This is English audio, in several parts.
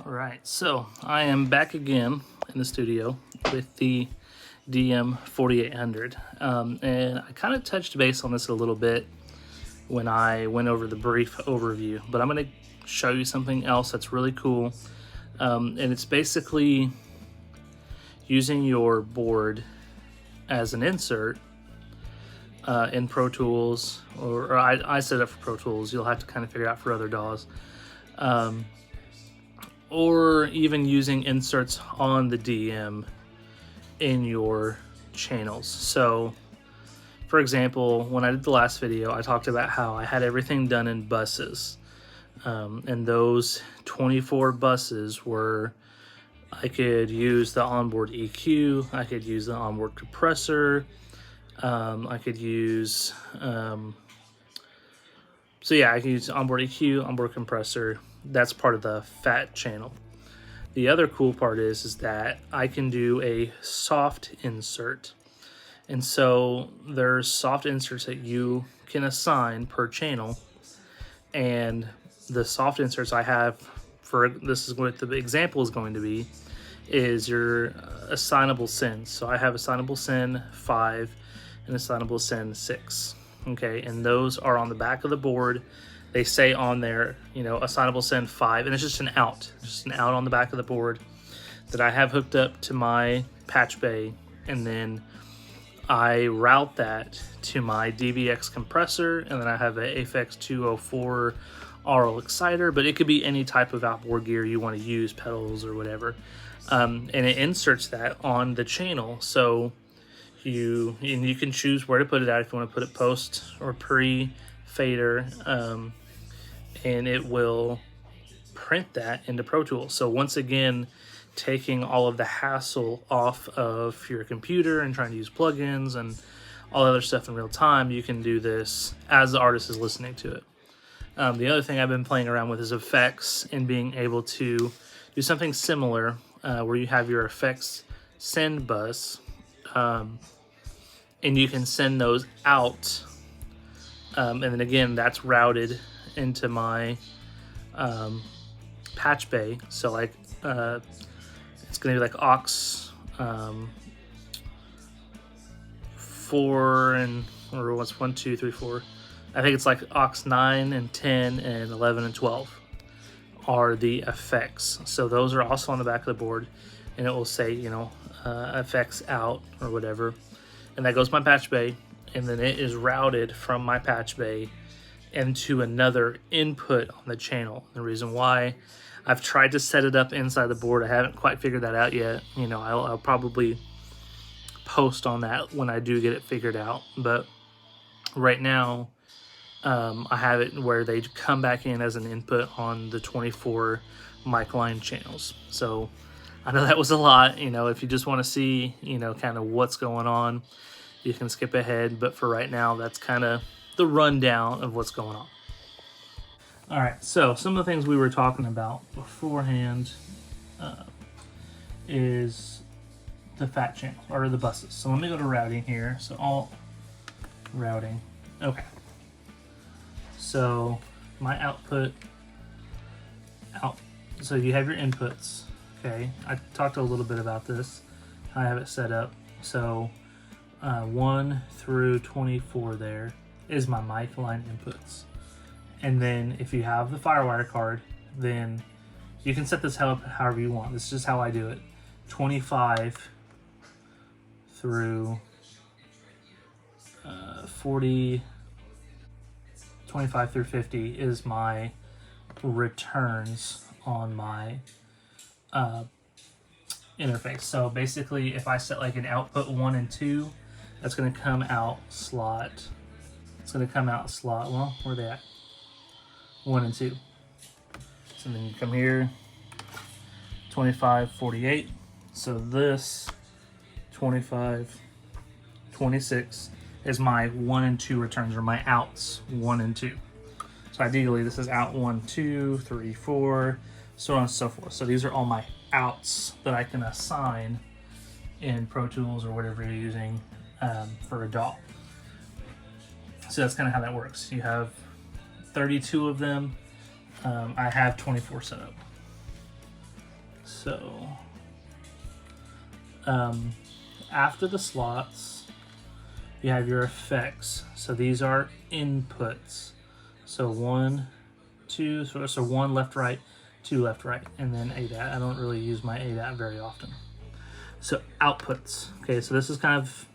Alright, so I am back again in the studio with the DM4800. And I kind of touched base on this a little bit when I went over the brief overview, but I'm going to show you something else that's really cool. And it's basically using your board as an insert in Pro Tools, or I set it up for Pro Tools. You'll have to kind of figure out for other DAWs. Or even using inserts on the DM in your channels. So, for example, when I did the last video, I talked about how I had everything done in buses. And those 24 buses were, I could use the onboard EQ, I could use the onboard compressor, I could use, I could use onboard EQ, onboard compressor. That's part of the fat channel. The other cool part is that I can do a soft insert. And so there's soft inserts that you can assign per channel. And the soft inserts I have for, this is what the example is going to be, is your assignable sends. So I have assignable send 5 and assignable send 6. Okay, and those are on the back of the board. They say on there, assignable send 5, and it's just an out on the back of the board that I have hooked up to my patch bay, and then I route that to my DVX compressor, and then I have a AFX 204 RL exciter, but it could be any type of outboard gear you want to use, pedals or whatever, and it inserts that on the channel. So you can choose where to put it at, if you want to put it post or pre fader, and it will print that into Pro Tools. So once again, taking all of the hassle off of your computer and trying to use plugins and all other stuff in real time, you can do this as the artist is listening to it. The other thing I've been playing around with is effects, and being able to do something similar where you have your effects send bus, and you can send those out. And then again, that's routed into my patch bay. So like it's going to be like aux 4 and, or what's 1, 2, 3, 4. I think it's like aux 9 and 10 and 11 and 12 are the effects. So those are also on the back of the board, and it will say, effects out or whatever. And that goes to my patch bay, and then it is routed from my patch bay into another input on the channel. The reason why, I've tried to set it up inside the board. I haven't quite figured that out yet. I'll probably post on that when I do get it figured out. But right now, I have it where they come back in as an input on the 24 mic line channels. So I know that was a lot. If you just want to see, kind of what's going on, you can skip ahead. But for right now, that's kind of the rundown of what's going on. All right, so some of the things we were talking about beforehand is the fat channel, or the buses. So let me go to routing here. So all routing. Okay. So my output, so you have your inputs. Okay, I talked a little bit about this. I have it set up. So 1 through 24 there is my mic line inputs. And then if you have the Firewire card, then you can set this however you want. This is just how I do it. 25 through 40, 25 through 50 is my returns on my interface. So basically, if I set like an output 1 and 2, that's going to come out slot. It's going to come out slot. Well, where are they at? 1 and 2. So then you come here, 25, 48. So this 25, 26 is my 1 and 2 returns, or my outs 1 and 2. So ideally, this is out 1, 2, 3, 4, so on and so forth. So these are all my outs that I can assign in Pro Tools or whatever you're using for a DAW. So that's kind of how that works. You have 32 of them. I have 24 set up. So after the slots, you have your effects. So these are inputs. So 1, 2, so 1 left, right, 2 left, right, and then ADAT. I don't really use my ADAT very often. So outputs. Okay, so this is kind of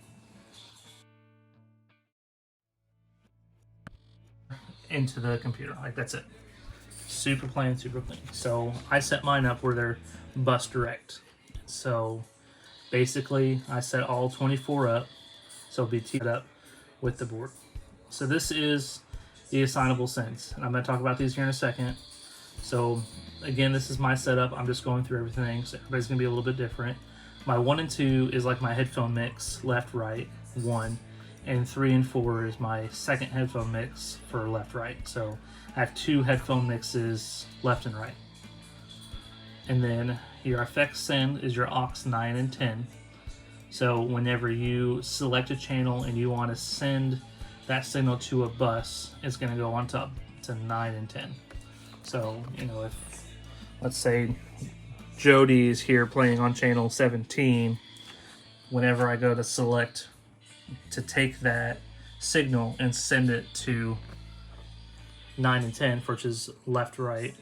into the computer. Like, that's it. Super plain, super clean. So I set mine up where they're bus direct. So basically, I set all 24 up, so it'll be teed up with the board. So this is the assignable sends, and I'm going to talk about these here in a second. So again, this is my setup. I'm just going through everything, so everybody's going to be a little bit different. My 1 and 2 is like my headphone mix, left, right, 1. And 3 and 4 is my second headphone mix for left, right. So I have 2 headphone mixes, left and right. And then your effects send is your aux 9 and 10. So whenever you select a channel and you want to send that signal to a bus, it's going to go on top to 9 and 10. So, you know, if, let's say, Jody's here playing on channel 17, whenever I go to select to take that signal and send it to 9 and 10, which is left, right,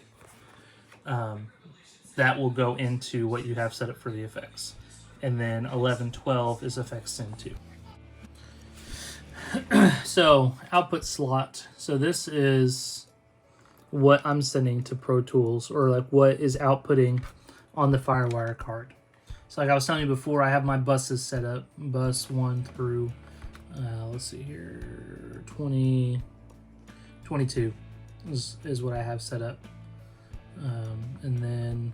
that will go into what you have set up for the effects. And then 11, 12 is effects send to. So output slot. So this is what I'm sending to Pro Tools, or like what is outputting on the Firewire card. So like I was telling you before, I have my buses set up, bus 1 through, let's see here, 22 is what I have set up. And then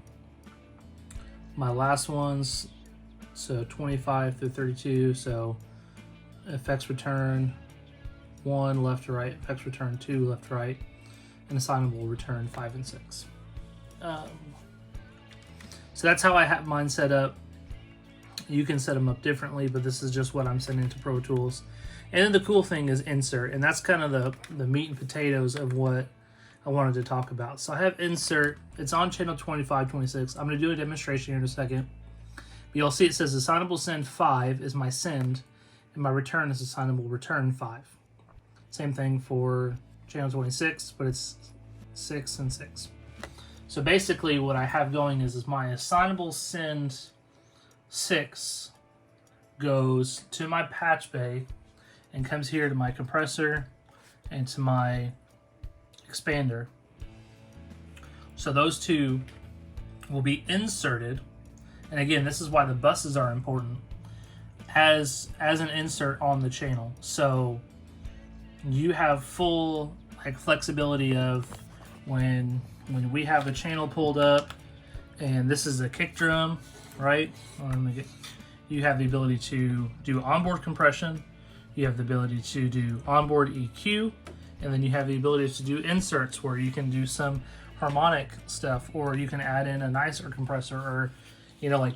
my last ones, so 25 through 32, so effects return 1 left to right, effects return 2 left to right, and assignable return 5 and 6. So that's how I have mine set up. You can set them up differently, but this is just what I'm sending to Pro Tools. And then the cool thing is insert, and that's kind of the meat and potatoes of what I wanted to talk about. So I have insert. It's on channel 25, 26. I'm going to do a demonstration here in a second. But you'll see it says assignable send 5 is my send, and my return is assignable return 5. Same thing for channel 26, but it's 6 and 6. So basically what I have going is my assignable send 6 goes to my patch bay and comes here to my compressor and to my expander. So those two will be inserted, and again, this is why the buses are important, as an insert on the channel. So you have full like flexibility of when we have a channel pulled up and this is a kick drum, right? You have the ability to do onboard compression, you have the ability to do onboard EQ, and then you have the ability to do inserts where you can do some harmonic stuff, or you can add in a nicer compressor, or you know, like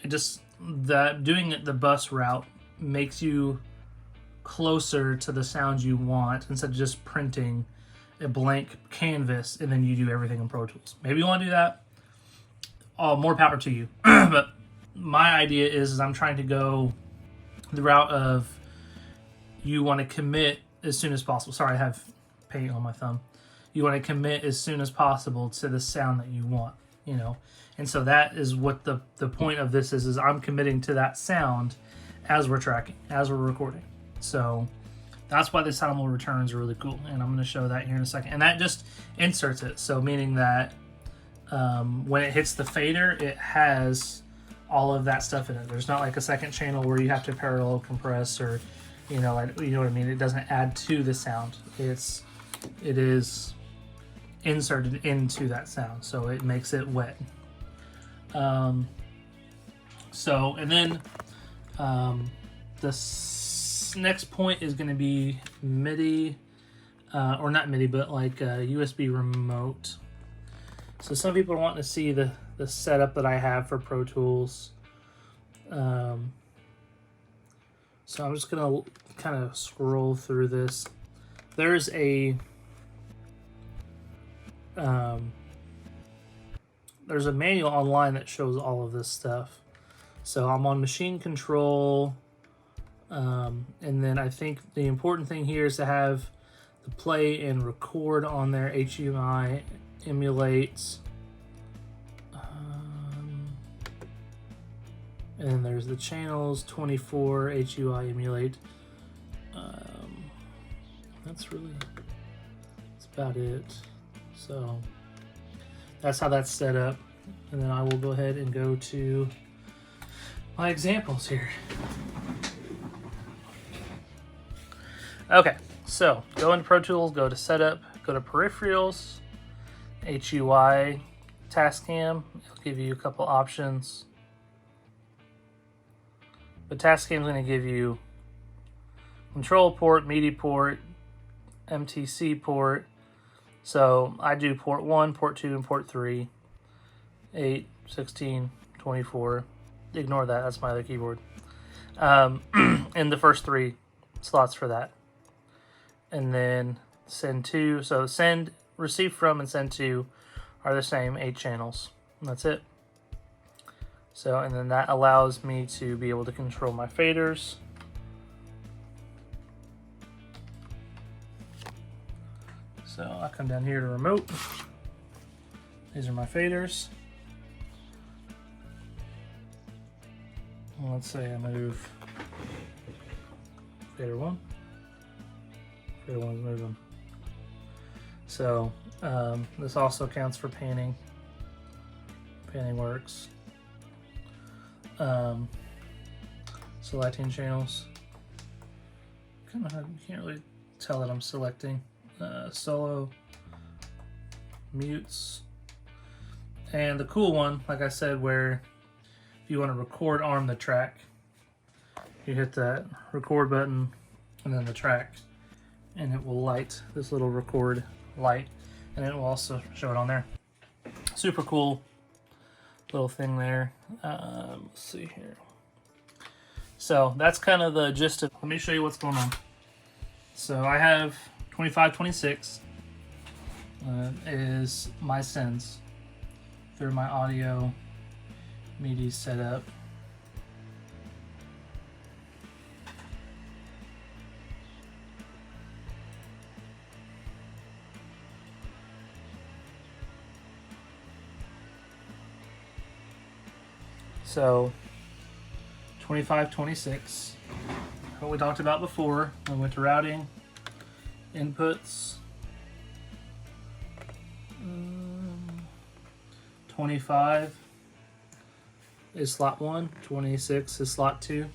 it just that doing it the bus route makes you closer to the sound you want instead of just printing a blank canvas and then you do everything in Pro Tools. Maybe you want to do that. More power to you. But my idea is I'm trying to go the route of you want to commit as soon as possible. Sorry, I have paint on my thumb. You want to commit as soon as possible to the sound that you want, you know. And so that is what the point of this is I'm committing to that sound as we're tracking, as we're recording. So that's why the assignable returns are really cool, and I'm going to show that here in a second. And that just inserts it, so meaning that when it hits the fader, it has all of that stuff in it. There's not like a second channel where you have to parallel compress, or you know what I mean. It doesn't add to the sound. It is inserted into that sound, so it makes it wet. So and then next point is going to be MIDI, or not MIDI, but like USB remote. So some people are wanting to see the setup that I have for Pro Tools. So I'm just going to kind of scroll through this. There's a there's a manual online that shows all of this stuff. So I'm on machine control, and then I think the important thing here is to have the play and record on there. HUI emulates, and then there's the channels 24 HUI emulate. That's about it. So that's how that's set up, and then I will go ahead and go to my examples here. Okay, so go into Pro Tools, go to Setup, go to Peripherals, HUI, Tascam. It'll give you a couple options. But Tascam is going to give you control port, MIDI port, MTC port. So I do port 1, port 2, and port 3. 8, 16, 24. Ignore that, that's my other keyboard. And the first 3 slots for that. And then send to, so send, receive from, and send to are the same 8 channels. And that's it. So, and then that allows me to be able to control my faders. So I come down here to remote. These are my faders. Let's say I move fader 1. Fader 1's moving. So this also counts for panning. Panning works. Selecting channels. Kind of hard, you can't really tell that I'm selecting. Solo, mutes, and the cool one, like I said, where if you want to record arm the track, you hit that record button and then the track, and it will light this little record light, and it will also show it on there. Super cool little thing there. Let's see here. So that's kind of the gist of. Let me show you what's going on. So I have 2526 is my sends through my audio MIDI setup. So 2526, what we talked about before. I went to routing, inputs, 25 is slot 1, 26 is slot 2.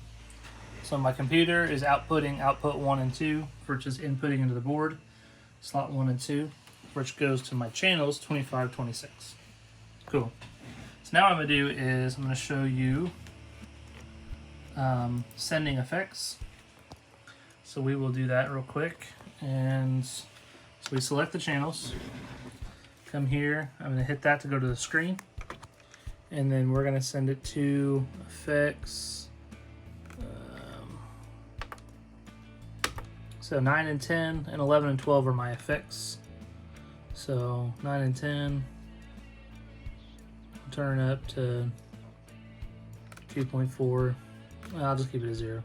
So my computer is outputting output 1 and 2, which is inputting into the board, slot 1 and 2, which goes to my channels 25, 26. Cool. So now what I'm going to do is I'm going to show you sending effects. So we will do that real quick. And so we select the channels, come here, I'm going to hit that to go to the screen, and then we're going to send it to effects. So 9 and 10 and 11 and 12 are my effects. So 9 and 10, turn up to 2.4. I'll just keep it at 0.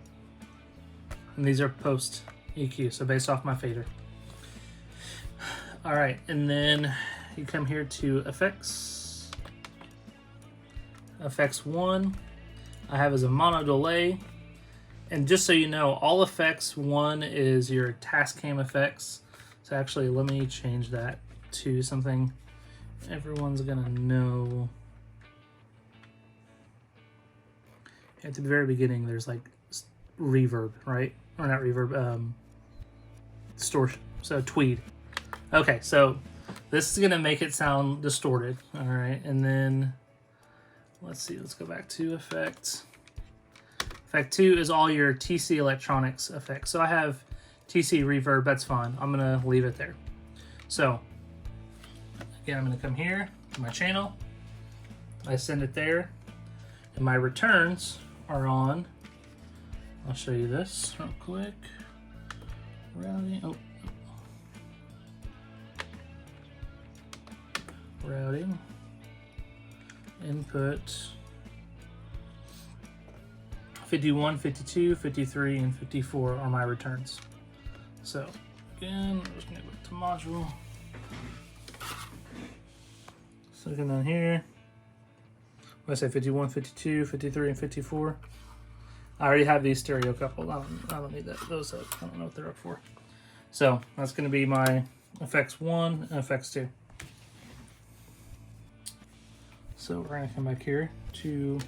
And these are post EQ, so based off my fader. All right, and then you come here to effects. Effects 1, I have as a mono delay. And just so you know, all effects 1 is your Tascam effects. So actually, let me change that to something everyone's gonna know. At the very beginning, there's like reverb, right? Or not reverb, distortion. So tweed. Okay, so this is gonna make it sound distorted. All right, and then let's see. Let's go back to effects. Effect 2 is all your TC electronics effects. So I have TC reverb. That's fine. I'm gonna leave it there. So again, I'm gonna come here to my channel. I send it there, and my returns are on. I'll show you this real quick. Routing. Oh. Routing. input 51, 52, 53, and 54 are my returns. So again, I'm just gonna go to module. So looking down here, I say 51, 52, 53, and 54. I already have these stereo coupled. I don't need those up. I don't know what they're up for. So that's gonna be my effects 1 and effects 2. So we're gonna come back here to,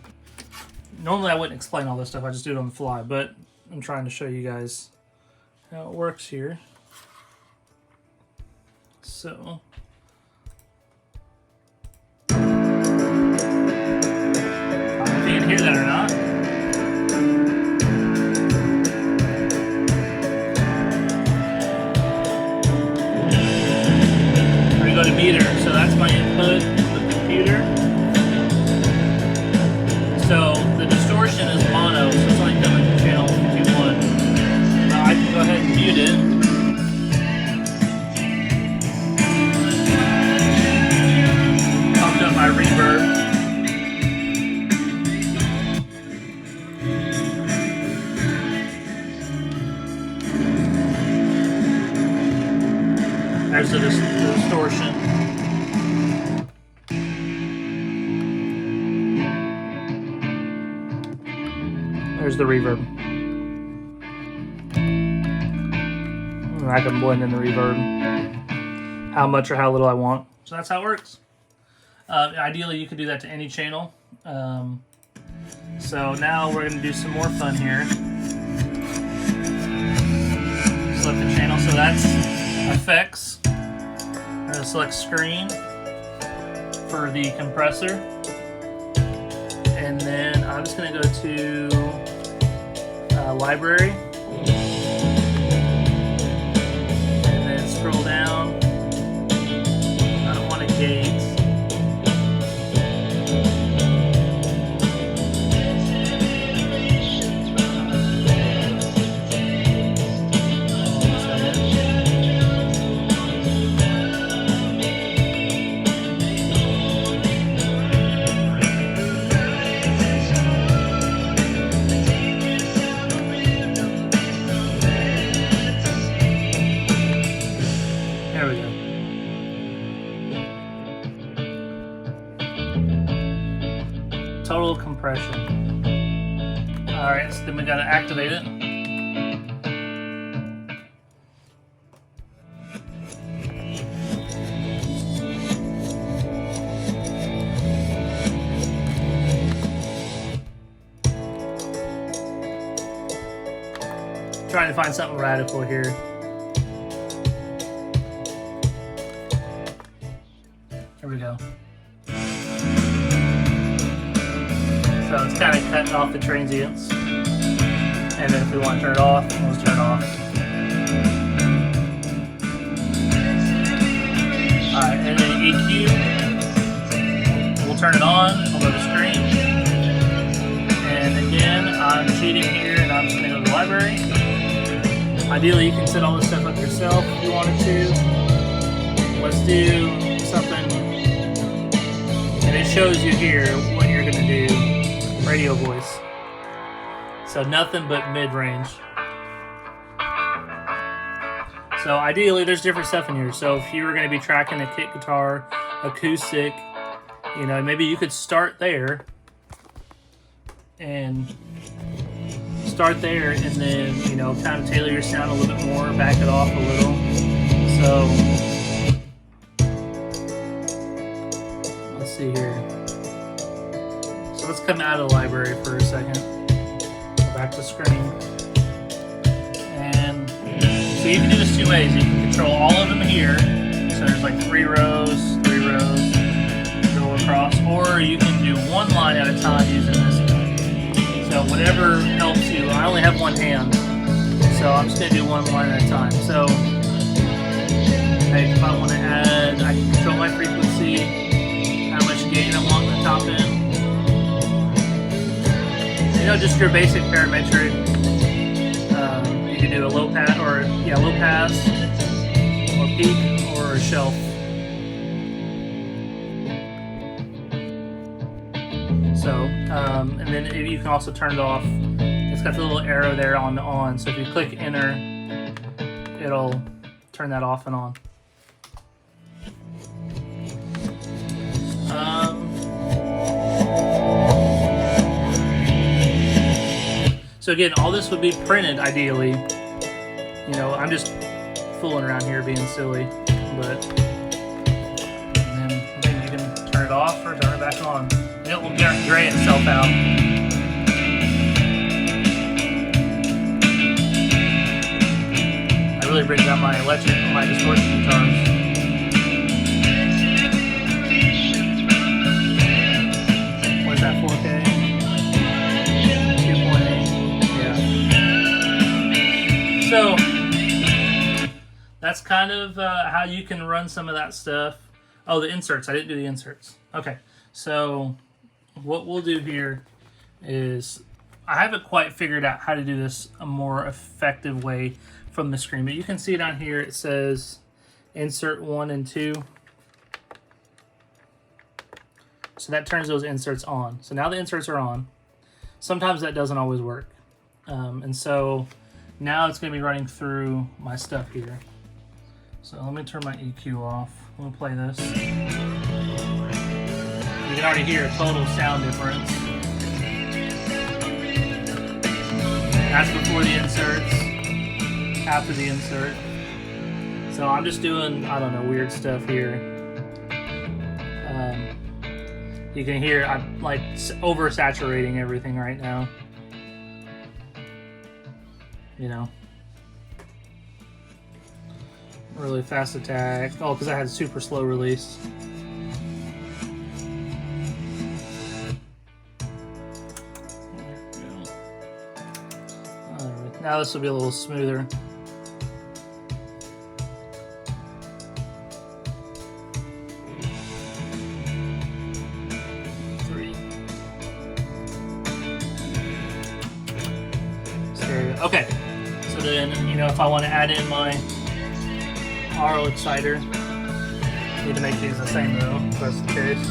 normally I wouldn't explain all this stuff, I just do it on the fly, but I'm trying to show you guys how it works here. So, I don't know if you can hear that or not. We go to meter, so that's my input, the computer. So the distortion is mono, so it's only coming from channel 51. I can go ahead and mute it. Pumped up my reverb. There's the distortion. There's the reverb. I can blend in the reverb how much or how little I want. So that's how it works. Ideally, you could do that to any channel. So now we're going to do some more fun here. Select the channel. So that's effects. I'm going to select screen for the compressor. And then I'm just going to go to library, and then scroll down. I don't want a gate. Total compression. Alright, so then we gotta activate it. Trying to find something radical here. Here we go. So it's kind of cutting off the transients. And then if we want to turn it off, we'll just turn it off. Alright, and then EQ. We'll turn it on. I'll go to screen. And again, I'm cheating here and I'm just going to go to the library. Ideally, you can set all this stuff up yourself if you wanted to. Let's do something. And it shows you here what you're going to do. Radio voice. So nothing but mid-range. So ideally there's different stuff in here. So if you were going to be tracking a kick guitar, acoustic, you know, maybe you could start there and then, you know, kind of tailor your sound a little bit more, back it off a little. So let's see here. So let's come out of the library for a second. Go back to screen. And so you can do this two ways. You can control all of them here. So there's like three rows, go across. Or you can do one line at a time using this guy. So whatever helps you. I only have one hand. So I'm just going to do one line at a time. So if I want to add, I can control my frequency, how much gain I want in the top end. You know, just your basic parametric. You can do a low pass, or low pass, or peak, or a shelf. So, and then you can also turn it off. It's got the little arrow there on. So if you click enter, it'll turn that off and on. So again, all this would be printed ideally. You know, I'm just fooling around here being silly, but then you can turn it off or turn it back on. And it will gray itself out. That really brings out my distortion guitars. What's that, 4K? 2.8. Yeah. So that's kind of how you can run some of that stuff. Oh, the inserts. I didn't do the inserts. Okay. So what we'll do here is, I haven't quite figured out how to do this a more effective way from the screen, but you can see down here it says insert 1 and 2. So that turns those inserts on. So now the inserts are on. Sometimes that doesn't always work. And so now it's going to be running through my stuff here. So let me turn my EQ off. I'm going to play this. You can already hear a total sound difference. That's before the inserts, after the insert. So I'm just doing, I don't know, weird stuff here. You can hear I'm like oversaturating everything right now. You know. Really fast attack. Oh, because I had super slow release. Alright, now this will be a little smoother. Okay, so then, you know, if I want to add in my RL exciter, I need to make these the same though, if that's the case.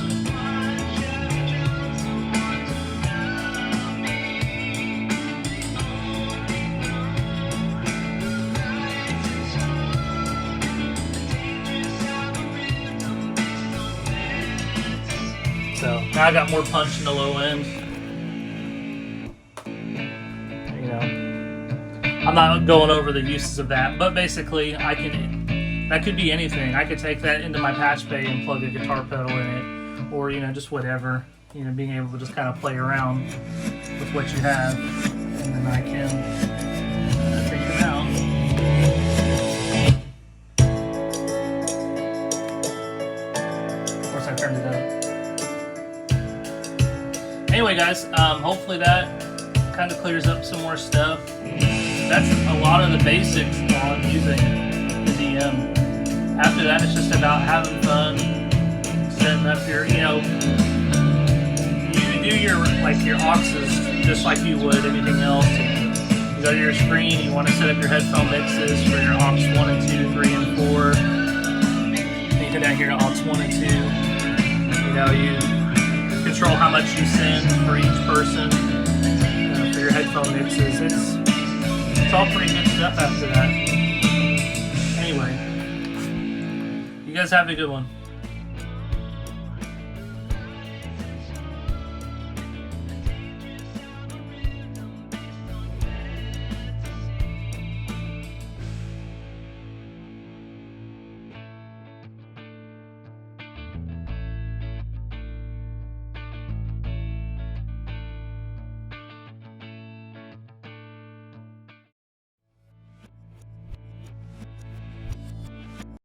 So now I got more punch in the low end. I'm not going over the uses of that, but basically that could be anything. I could take that into my patch bay and plug a guitar pedal in it, or, you know, just whatever, you know, being able to just kind of play around with what you have, and then I can take them out. Of course, I turned it up. Anyway, guys, hopefully that kind of clears up some more stuff. That's a lot of the basics on using the DM. After that, it's just about having fun, setting up your, you know, you do your auxes just like you would anything else. You go to your screen, you want to set up your headphone mixes for your aux 1 and 2, 3 and 4. And you go down here to aux 1 and 2. You know, you control how much you send for each person for your headphone mixes. It's all pretty good stuff after that. Anyway, you guys have a good one.